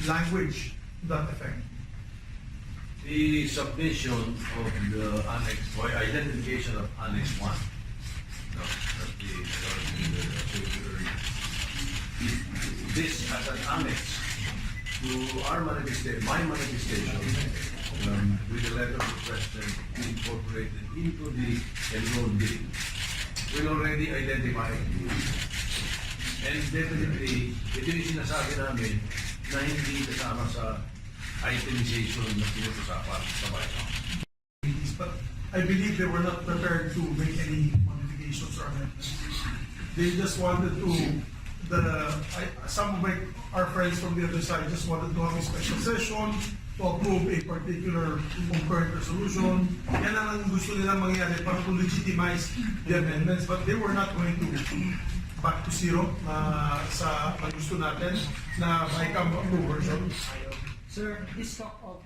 language to that effect. The submission of the annex or identification of annex 1. No, that this as an annex to our manifestation, my manifestation, with the letter of President incorporated into the enrolled bill, will already identify and definitely ito yung sinasabi namin na hindi kasama sa itemization na pinag-usapan sa bayan. But I believe they were not prepared to make any modifications or amendments. They just wanted to, some of our friends from the other side just wanted to have a special session to approve a particular concurrent resolution. Yan ang gusto nila mangyari para to legitimize the amendments, but they were not going to back to zero sa gusto natin na by come approve version. Sir, this talk of